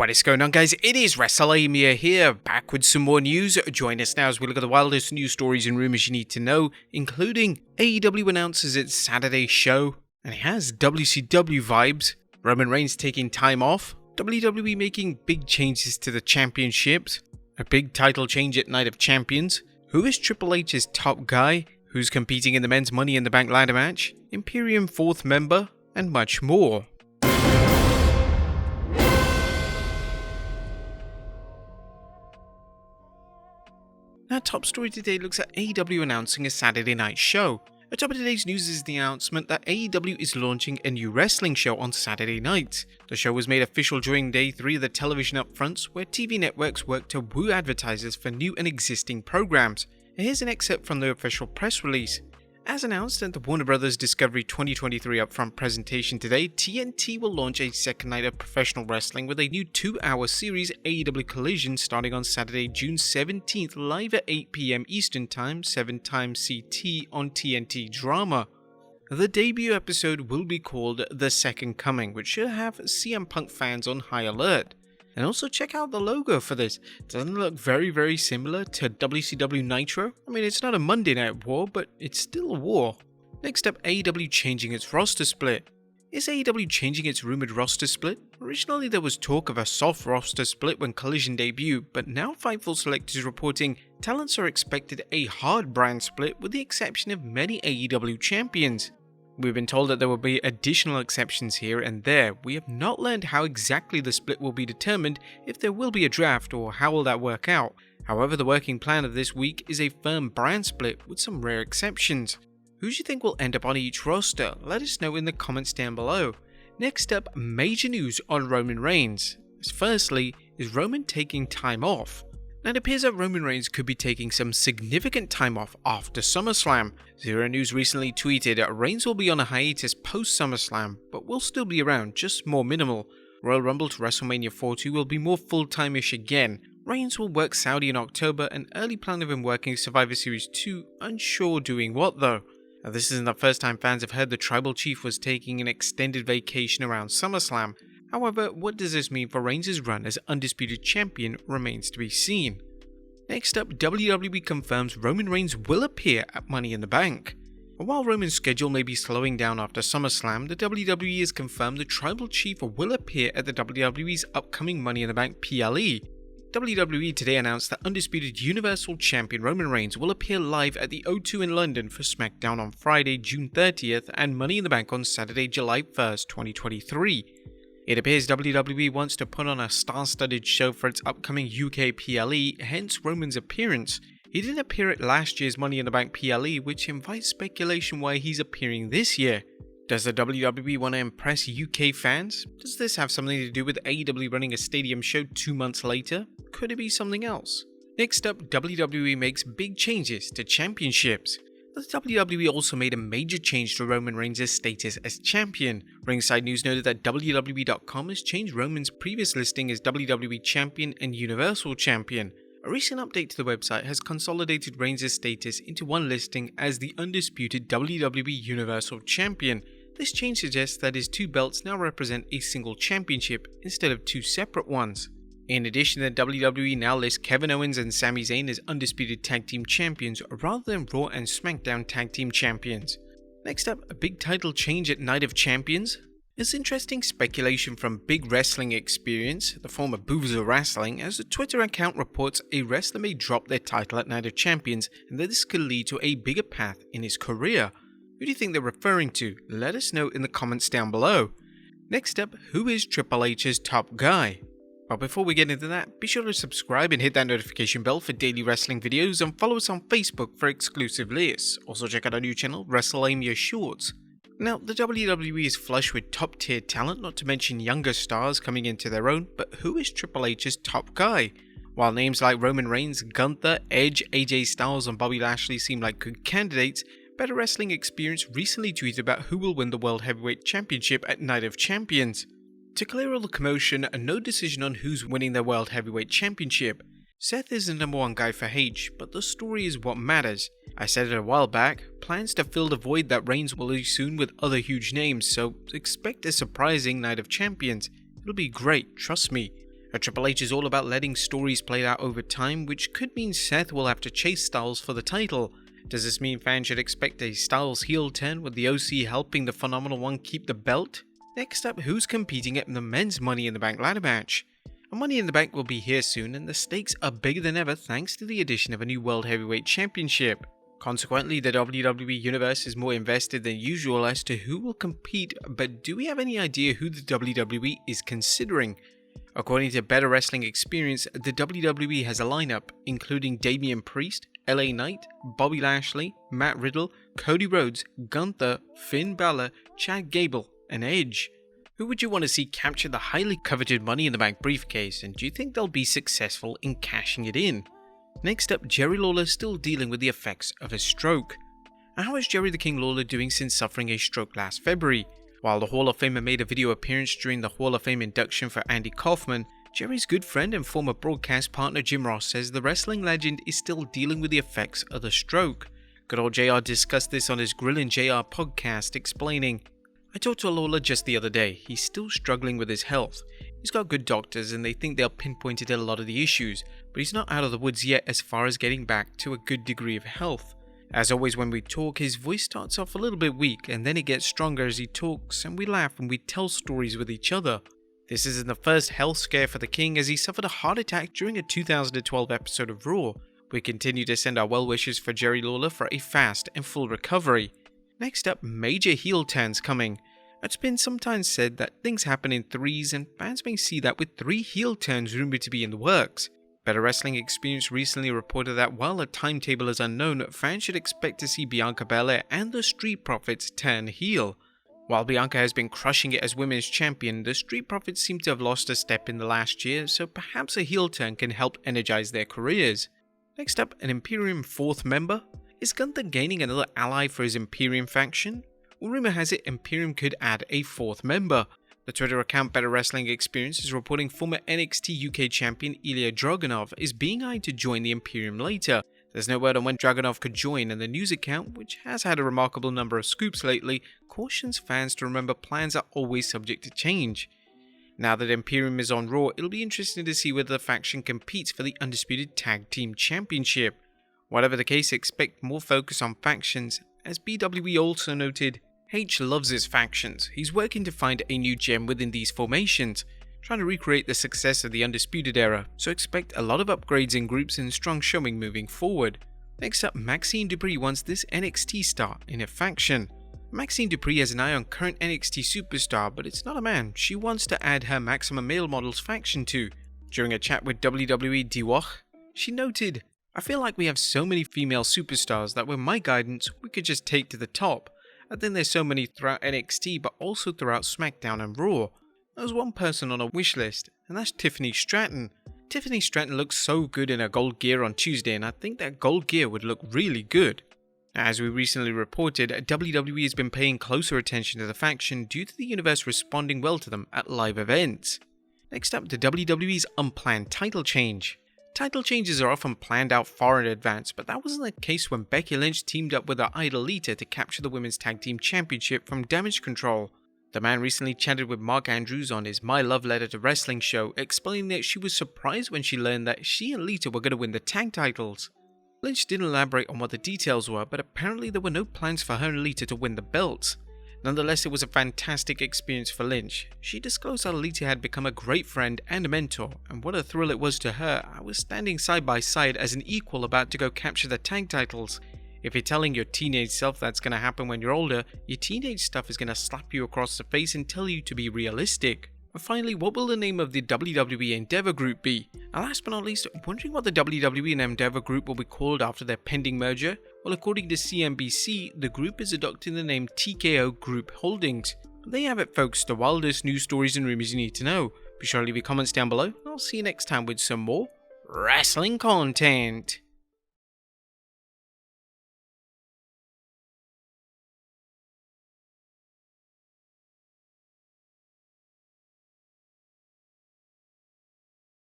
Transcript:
What is going on, guys? It is Wrestlelamia here, back with some more news. Join us now as we look at the wildest news stories and rumors you need to know, including AEW announces its Saturday show, and it has WCW vibes, Roman Reigns taking time off, WWE making big changes to the championships, a big title change at Night of Champions, who is Triple H's top guy, who's competing in the men's Money in the Bank ladder match, Imperium 4th member, and much more. Our top story today looks at AEW announcing a Saturday night show. At top of today's news is the announcement that AEW is launching a new wrestling show on Saturday night. The show was made official during day 3 of the television upfronts, where TV networks work to woo advertisers for new and existing programs. Here's an excerpt from the official press release. As announced at the Warner Bros. Discovery 2023 upfront presentation today, TNT will launch a second night of professional wrestling with a new 2-hour series, AEW Collision, starting on Saturday, June 17th, live at 8 PM Eastern Time, 7 times CT on TNT Drama. The debut episode will be called The Second Coming, which should have CM Punk fans on high alert. And also check out the logo for this. Doesn't it look very similar to WCW Nitro? I mean, it's not a Monday Night War, but it's still a war. Next up, AEW changing its roster split. Is AEW changing its rumored roster split? Originally there was talk of a soft roster split when Collision debuted, but now Fightful Select is reporting talents are expected a hard brand split with the exception of many AEW champions. We've been told that there will be additional exceptions here and there. We have not learned how exactly the split will be determined, if there will be a draft, or how will that work out. However, the working plan of this week is a firm brand split with some rare exceptions. Who do you think will end up on each roster? Let us know in the comments down below. Next up, major news on Roman Reigns. Firstly, is Roman taking time off? Now it appears that Roman Reigns could be taking some significant time off after SummerSlam. Zero News recently tweeted, Reigns will be on a hiatus post SummerSlam, but will still be around, just more minimal. Royal Rumble to WrestleMania 42 will be more full-time-ish again. Reigns will work Saudi in October, and early plan of him working Survivor Series 2, unsure doing what though. Now this isn't the first time fans have heard the Tribal Chief was taking an extended vacation around SummerSlam. However, what does this mean for Reigns' run as Undisputed Champion remains to be seen. Next up, WWE confirms Roman Reigns will appear at Money in the Bank. While Roman's schedule may be slowing down after SummerSlam, the WWE has confirmed the Tribal Chief will appear at the WWE's upcoming Money in the Bank PLE. WWE today announced that Undisputed Universal Champion Roman Reigns will appear live at the O2 in London for SmackDown on Friday, June 30th and Money in the Bank on Saturday, July 1st, 2023. It appears WWE wants to put on a star-studded show for its upcoming UK PLE, hence Roman's appearance. He didn't appear at last year's Money in the Bank PLE, which invites speculation why he's appearing this year. Does the WWE want to impress UK fans? Does this have something to do with AEW running a stadium show 2 months later? Could it be something else? Next up, WWE makes big changes to championships. The WWE also made a major change to Roman Reigns' status as champion. Ringside News noted that WWE.com has changed Roman's previous listing as WWE Champion and Universal Champion. A recent update to the website has consolidated Reigns' status into one listing as the undisputed WWE Universal Champion. This change suggests that his 2 belts now represent a single championship instead of 2 separate ones. In addition, the WWE now lists Kevin Owens and Sami Zayn as Undisputed Tag Team Champions rather than Raw and SmackDown Tag Team Champions. Next up, a big title change at Night of Champions. There's interesting speculation from Big Wrestling Experience, the former Boovers of Wrestling, as the Twitter account reports a wrestler may drop their title at Night of Champions and that this could lead to a bigger path in his career. Who do you think they're referring to? Let us know in the comments down below. Next up, who is Triple H's top guy? But before we get into that, be sure to subscribe and hit that notification bell for daily wrestling videos and follow us on Facebook for exclusive lists. Also check out our new channel, Wrestlelamia Shorts. Now, the WWE is flush with top tier talent, not to mention younger stars coming into their own, but who is Triple H's top guy? While names like Roman Reigns, Gunther, Edge, AJ Styles and Bobby Lashley seem like good candidates, Better Wrestling Experience recently tweeted about who will win the World Heavyweight Championship at Night of Champions. To clear all the commotion, no decision on who's winning the World Heavyweight Championship. Seth is the number 1 guy for H, but the story is what matters. I said it a while back, plans to fill the void that Reigns will leave soon with other huge names, so expect a surprising Night of Champions. It'll be great, trust me. Triple H is all about letting stories play out over time, which could mean Seth will have to chase Styles for the title. Does this mean fans should expect a Styles heel turn with the OC helping the Phenomenal One keep the belt? Next up, who's competing at the men's Money in the Bank ladder match? Money in the Bank will be here soon, and the stakes are bigger than ever thanks to the addition of a new World Heavyweight Championship. Consequently, the WWE Universe is more invested than usual as to who will compete, but do we have any idea who the WWE is considering? According to Better Wrestling Experience, the WWE has a lineup including Damian Priest, LA Knight, Bobby Lashley, Matt Riddle, Cody Rhodes, Gunther, Finn Balor, Chad Gable, and Edge. Who would you want to see capture the highly coveted Money in the Bank briefcase, and do you think they'll be successful in cashing it in? Next up, Jerry Lawler still dealing with the effects of a stroke. And how is Jerry the King Lawler doing since suffering a stroke last February? While the Hall of Famer made a video appearance during the Hall of Fame induction for Andy Kaufman, Jerry's good friend and former broadcast partner Jim Ross says the wrestling legend is still dealing with the effects of the stroke. Good old JR discussed this on his Grillin' JR podcast, explaining, "I talked to Lawler just the other day. He's still struggling with his health. He's got good doctors and they think they'll pinpoint it at a lot of the issues, but he's not out of the woods yet as far as getting back to a good degree of health. As always, when we talk, his voice starts off a little bit weak and then it gets stronger as he talks, and we laugh and we tell stories with each other. This isn't the first health scare for the King, as he suffered a heart attack during a 2012 episode of Raw. We continue to send our well wishes for Jerry Lawler for a fast and full recovery." Next up, major heel turns coming. It's been sometimes said that things happen in threes, and fans may see that with 3 heel turns rumored to be in the works. Better Wrestling Experience recently reported that while a timetable is unknown, fans should expect to see Bianca Belair and the Street Profits turn heel. While Bianca has been crushing it as Women's Champion, the Street Profits seem to have lost a step in the last year, so perhaps a heel turn can help energize their careers. Next up, an Imperium 4th member. Is Gunther gaining another ally for his Imperium faction? Well, rumor has it Imperium could add a 4th member. The Twitter account Better Wrestling Experience is reporting former NXT UK champion Ilya Dragunov is being eyed to join the Imperium later. There's no word on when Dragunov could join, and the news account, which has had a remarkable number of scoops lately, cautions fans to remember plans are always subject to change. Now that Imperium is on Raw, it'll be interesting to see whether the faction competes for the Undisputed Tag Team Championship. Whatever the case, expect more focus on factions, as BWE also noted, H loves his factions. He's working to find a new gem within these formations, trying to recreate the success of the Undisputed Era, so expect a lot of upgrades in groups and strong showing moving forward. Next up, Maxxine Dupri wants this NXT star in a faction. Maxxine Dupri has an eye on current NXT superstar, but it's not a man she wants to add her Maximum Male Models faction to. During a chat with WWE DWOH, she noted, "I feel like we have so many female superstars that with my guidance we could just take to the top. I think there's so many throughout NXT, but also throughout SmackDown and Raw. There's one person on a wish list, and that's Tiffany Stratton. Tiffany Stratton looks so good in her gold gear on Tuesday, and I think that gold gear would look really good." As we recently reported, WWE has been paying closer attention to the faction due to the universe responding well to them at live events. Next up, the WWE's unplanned title change. Title changes are often planned out far in advance, but that wasn't the case when Becky Lynch teamed up with her idol Lita to capture the Women's Tag Team Championship from Damage Control. The man recently chatted with Mark Andrews on his My Love Letter to Wrestling show, explaining that she was surprised when she learned that she and Lita were going to win the tag titles. Lynch didn't elaborate on what the details were, but apparently there were no plans for her and Lita to win the belts. Nonetheless, it was a fantastic experience for Lynch. She disclosed how Lita had become a great friend and a mentor, and what a thrill it was to her. "I was standing side by side as an equal about to go capture the tag titles. If you're telling your teenage self that's going to happen when you're older, your teenage stuff is going to slap you across the face and tell you to be realistic." And finally, what will the name of the WWE Endeavor Group be? And last but not least, wondering what the WWE and Endeavor Group will be called after their pending merger? Well, according to CNBC, the group is adopting the name TKO Group Holdings. But there you have it, folks, the wildest news stories and rumors you need to know. Be sure to leave your comments down below, and I'll see you next time with some more wrestling content.